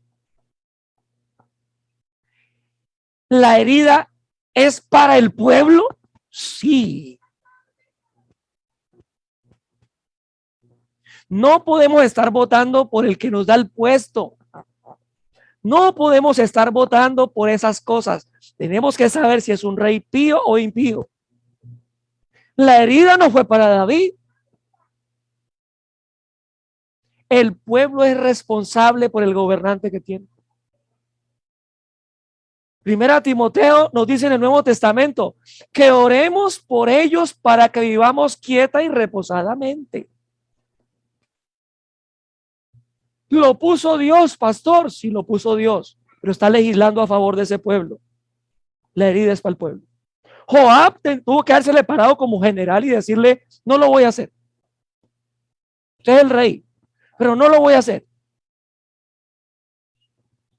¿la herida es para el pueblo? Sí. No podemos estar votando por el que nos da el puesto. No podemos estar votando por esas cosas. tenemos que saber si es un rey pío o impío. La herida no fue para David. El pueblo es responsable por el gobernante que tiene. Primera Timoteo nos dice en el Nuevo Testamento que oremos por ellos para que vivamos quieta y reposadamente. Lo puso Dios, pastor, sí lo puso Dios, pero está legislando a favor de ese pueblo. La herida es para el pueblo. Joab tuvo que haberse parado como general y decirle, no lo voy a hacer. Usted es el rey, pero no lo voy a hacer.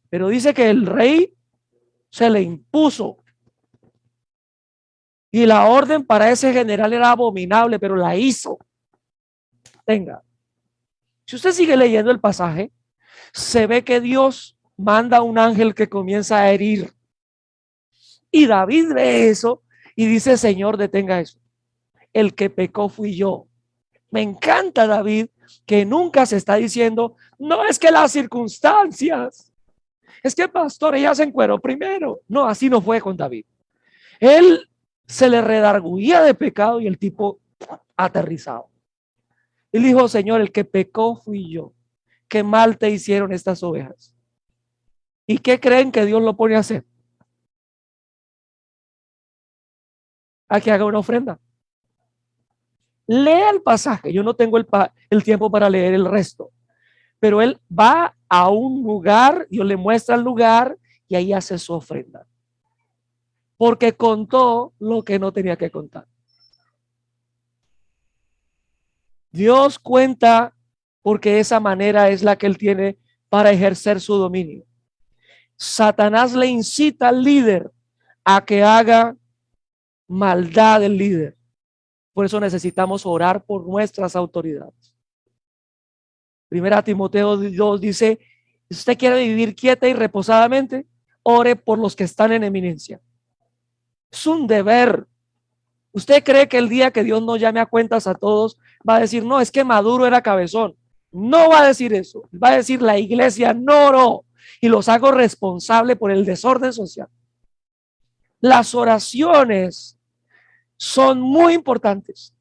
Pero dice que el rey se le impuso. Y la orden para ese general era abominable, pero la hizo. Tenga. Si usted sigue leyendo el pasaje, se ve que Dios manda a un ángel que comienza a herir. Y David ve eso y dice, Señor, detenga eso. El que pecó fui yo. Me encanta David, que nunca se está diciendo, no es que las circunstancias, es que pastor, ella se encueró primero. No, así no fue con David. Él se le redarguía de pecado y el tipo aterrizado. Él dijo, Señor, el que pecó fui yo. Qué mal te hicieron estas ovejas. ¿Y qué creen que Dios lo pone a hacer? A que haga una ofrenda. Lea el pasaje. Yo no tengo el tiempo para leer el resto. Pero él va a un lugar, Dios le muestra el lugar y ahí hace su ofrenda. Porque contó lo que no tenía que contar. Dios cuenta porque esa manera es la que él tiene para ejercer su dominio. Satanás le incita al líder a que haga maldad del líder. Por eso necesitamos orar por nuestras autoridades. Primera Timoteo 2 dice, si usted quiere vivir quieta y reposadamente, ore por los que están en eminencia. Es un deber. ¿Usted cree que el día que Dios nos llame a cuentas a todos va a decir, no, es que Maduro era cabezón? No va a decir eso. Va a decir, la iglesia no oró y los hago responsable por el desorden social. Las oraciones son muy importantes,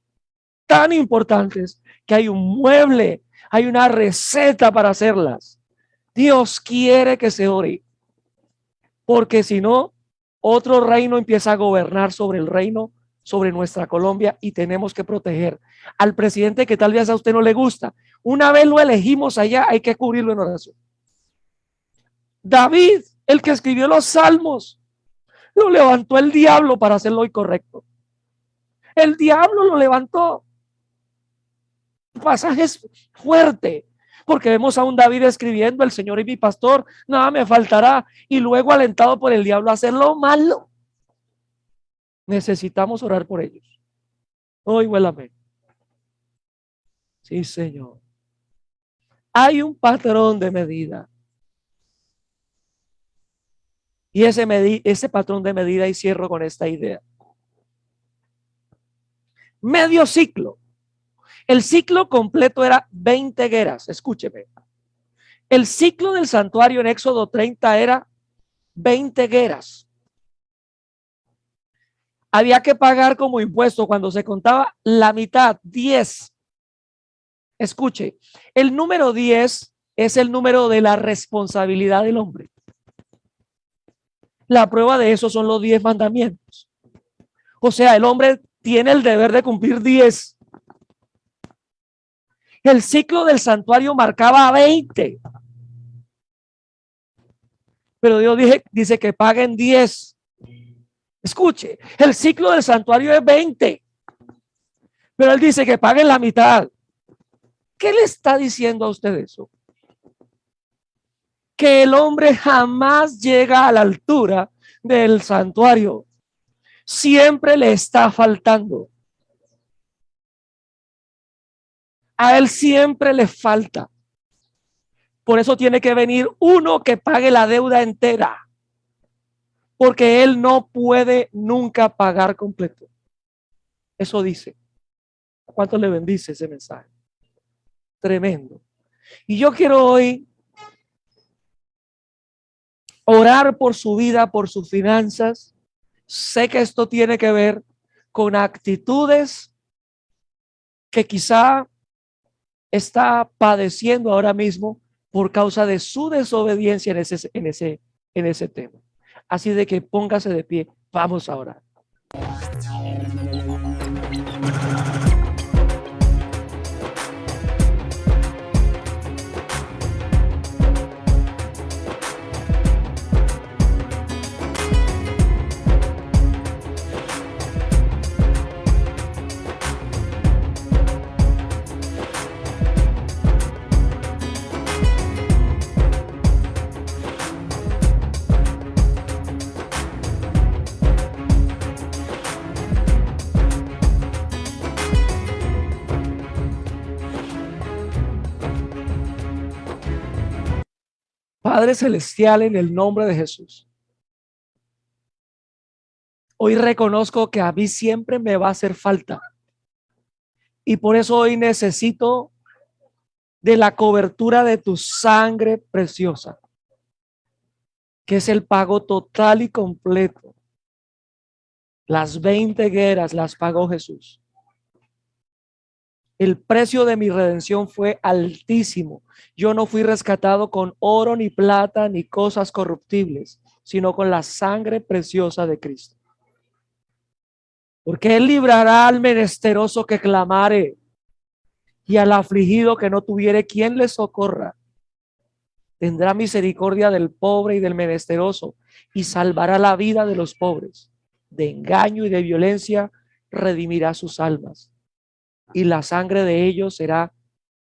tan importantes que hay un mueble, hay una receta para hacerlas. Dios quiere que se ore, porque si no, otro reino empieza a gobernar sobre el reino, sobre nuestra Colombia, y tenemos que proteger al presidente que tal vez a usted no le gusta. Una vez lo elegimos allá, hay que cubrirlo en oración. David, el que escribió los salmos, lo levantó el diablo para hacerlo incorrecto. El diablo lo levantó. El pasaje es fuerte, porque vemos a un David escribiendo, el Señor es mi pastor, nada me faltará, y luego alentado por el diablo a hacer lo malo. Necesitamos orar por ellos. Hoy huélame. Sí, Señor. Hay un patrón de medida. Y ese patrón de medida, y cierro con esta idea. Medio ciclo. El ciclo completo era 20 gueras. Escúcheme. El ciclo del santuario en Éxodo 30 era 20 gueras. Había que pagar como impuesto cuando se contaba la mitad, 10. Escuche, el número 10 es el número de la responsabilidad del hombre. La prueba de eso son los 10 mandamientos. O sea, el hombre tiene el deber de cumplir 10. El ciclo del santuario marcaba 20. Pero Dios dice que paguen 10. Escuche, el ciclo del santuario es 20. Pero él dice que paguen la mitad. ¿Qué le está diciendo a usted eso? Que el hombre jamás llega a la altura del santuario. Siempre le está faltando. A él siempre le falta. Por eso tiene que venir uno que pague la deuda entera. Porque él no puede nunca pagar completo. Eso dice. ¿Cuánto le bendice ese mensaje? Tremendo. Y yo quiero hoy orar por su vida, por sus finanzas. Sé que esto tiene que ver con actitudes que quizá está padeciendo ahora mismo por causa de su desobediencia en ese tema. Así de que póngase de pie, vamos a orar. Padre Celestial, en el nombre de Jesús, hoy reconozco que a mí siempre me va a hacer falta y por eso hoy necesito de la cobertura de tu sangre preciosa, que es el pago total y completo. Las 20 guerras las pagó Jesús. El precio de mi redención fue altísimo. Yo no fui rescatado con oro, ni plata, ni cosas corruptibles, sino con la sangre preciosa de Cristo. Porque Él librará al menesteroso que clamare y al afligido que no tuviere quien le socorra. Tendrá misericordia del pobre y del menesteroso y salvará la vida de los pobres. De engaño y de violencia redimirá sus almas, y la sangre de ellos será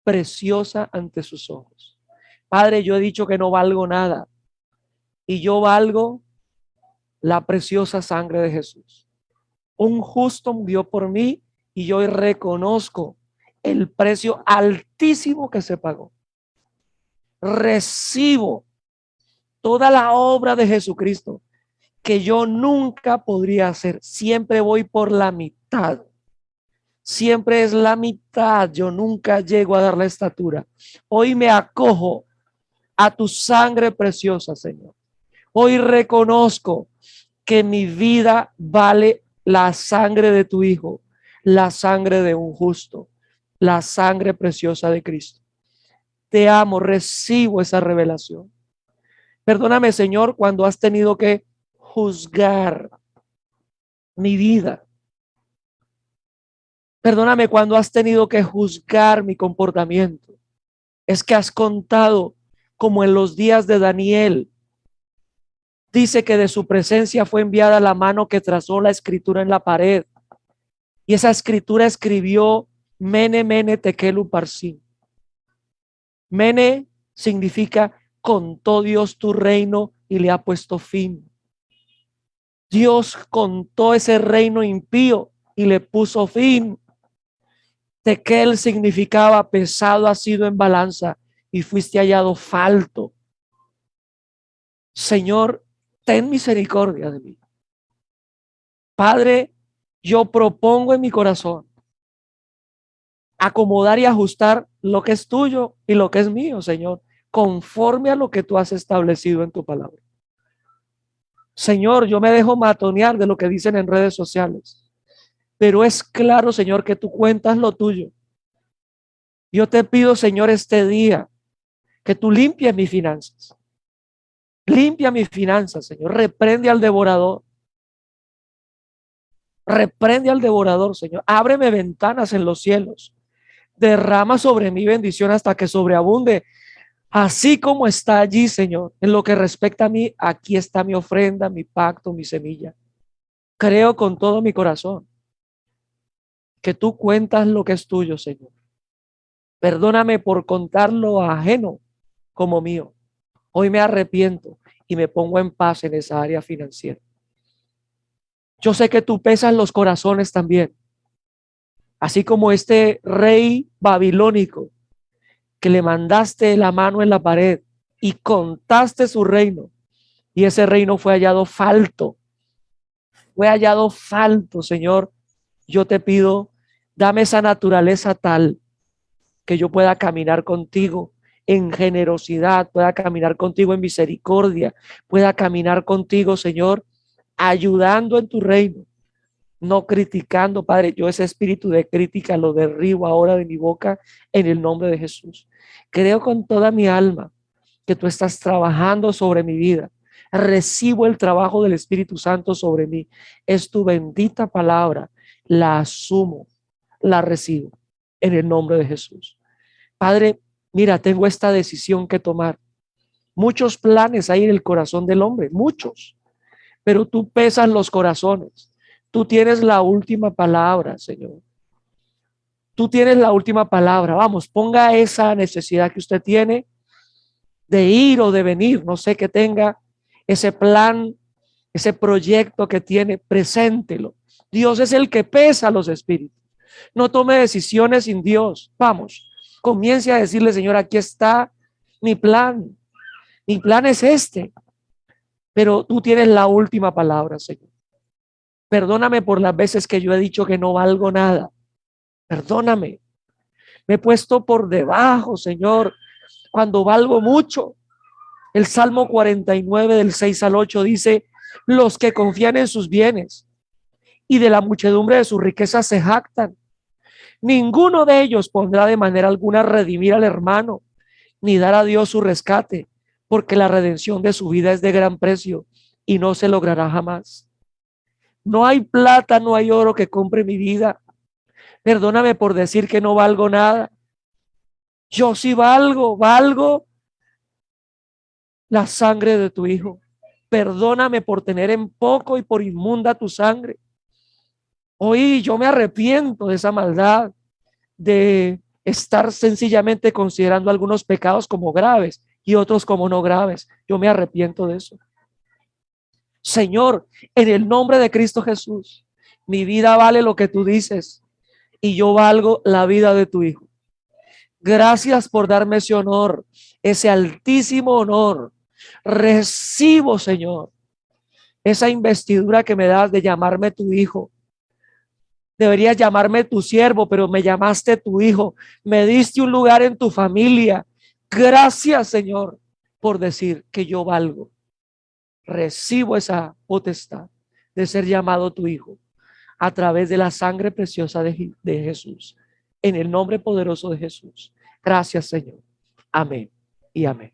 preciosa ante sus ojos. Padre, yo he dicho que no valgo nada y yo valgo la preciosa sangre de Jesús. Un justo murió por mí y yo reconozco el precio altísimo que se pagó. Recibo toda la obra de Jesucristo que yo nunca podría hacer. Siempre voy por la mitad. Siempre es la mitad. Yo nunca llego a dar la estatura. Hoy me acojo a tu sangre preciosa, Señor. Hoy reconozco que mi vida vale la sangre de tu Hijo, la sangre de un justo, la sangre preciosa de Cristo. Te amo, recibo esa revelación. Perdóname, Señor, cuando has tenido que juzgar mi vida. Perdóname cuando has tenido que juzgar mi comportamiento. Es que has contado como en los días de Daniel. Dice que de su presencia fue enviada la mano que trazó la escritura en la pared. Y esa escritura escribió Mene, Mene, Tekel, Upharsin. Mene significa contó Dios tu reino y le ha puesto fin. Dios contó ese reino impío y le puso fin. Tekel significaba pesado ha sido en balanza y fuiste hallado falto. Señor, ten misericordia de mí. Padre, yo propongo en mi corazón acomodar y ajustar lo que es tuyo y lo que es mío, Señor, conforme a lo que tú has establecido en tu palabra. Señor, yo me dejo matonear de lo que dicen en redes sociales, pero es claro, Señor, que tú cuentas lo tuyo. Yo te pido, Señor, este día que tú limpies mis finanzas. Limpia mis finanzas, Señor. Reprende al devorador. Reprende al devorador, Señor. Ábreme ventanas en los cielos. Derrama sobre mí bendición hasta que sobreabunde. Así como está allí, Señor, en lo que respecta a mí, aquí está mi ofrenda, mi pacto, mi semilla. Creo con todo mi corazón que tú cuentas lo que es tuyo, Señor. Perdóname por contar lo ajeno como mío. Hoy me arrepiento y me pongo en paz en esa área financiera. Yo sé que tú pesas los corazones también, así como este rey babilónico que le mandaste la mano en la pared y contaste su reino, y ese reino fue hallado falto. Fue hallado falto, Señor. Yo te pido, dame esa naturaleza tal que yo pueda caminar contigo en generosidad, pueda caminar contigo en misericordia, pueda caminar contigo, Señor, ayudando en tu reino, no criticando, Padre. Yo ese espíritu de crítica lo derribo ahora de mi boca en el nombre de Jesús. Creo con toda mi alma que tú estás trabajando sobre mi vida. Recibo el trabajo del Espíritu Santo sobre mí. Es tu bendita palabra. La asumo, la recibo en el nombre de Jesús. Padre, mira, tengo esta decisión que tomar. Muchos planes hay en el corazón del hombre, muchos, pero tú pesas los corazones. Tú tienes la última palabra, Señor. Tú tienes la última palabra. Vamos, ponga esa necesidad que usted tiene de ir o de venir, no sé, que tenga ese plan, ese proyecto que tiene, preséntelo. Dios es el que pesa los espíritus. No tome decisiones sin Dios. Vamos, comience a decirle, Señor, aquí está mi plan. Mi plan es este, pero tú tienes la última palabra, Señor. Perdóname por las veces que yo he dicho que no valgo nada. Perdóname. Me he puesto por debajo, Señor, cuando valgo mucho. El Salmo 49 del 6 al 8 dice: los que confían en sus bienes y de la muchedumbre de sus riquezas se jactan. Ninguno de ellos pondrá de manera alguna redimir al hermano, ni dar a Dios su rescate, porque la redención de su vida es de gran precio y no se logrará jamás. No hay plata, no hay oro que compre mi vida. Perdóname por decir que no valgo nada. Yo sí valgo la sangre de tu Hijo. Perdóname por tener en poco y por inmunda tu sangre. Hoy yo me arrepiento de esa maldad, de estar sencillamente considerando algunos pecados como graves y otros como no graves. Yo me arrepiento de eso. Señor, en el nombre de Cristo Jesús, mi vida vale lo que tú dices y yo valgo la vida de tu Hijo. Gracias por darme ese honor, ese altísimo honor. Recibo, Señor, esa investidura que me das de llamarme tu Hijo. Deberías llamarme tu siervo, pero me llamaste tu Hijo. Me diste un lugar en tu familia. Gracias, Señor, por decir que yo valgo. Recibo esa potestad de ser llamado tu Hijo a través de la sangre preciosa de Jesús. En el nombre poderoso de Jesús. Gracias, Señor. Amén y amén.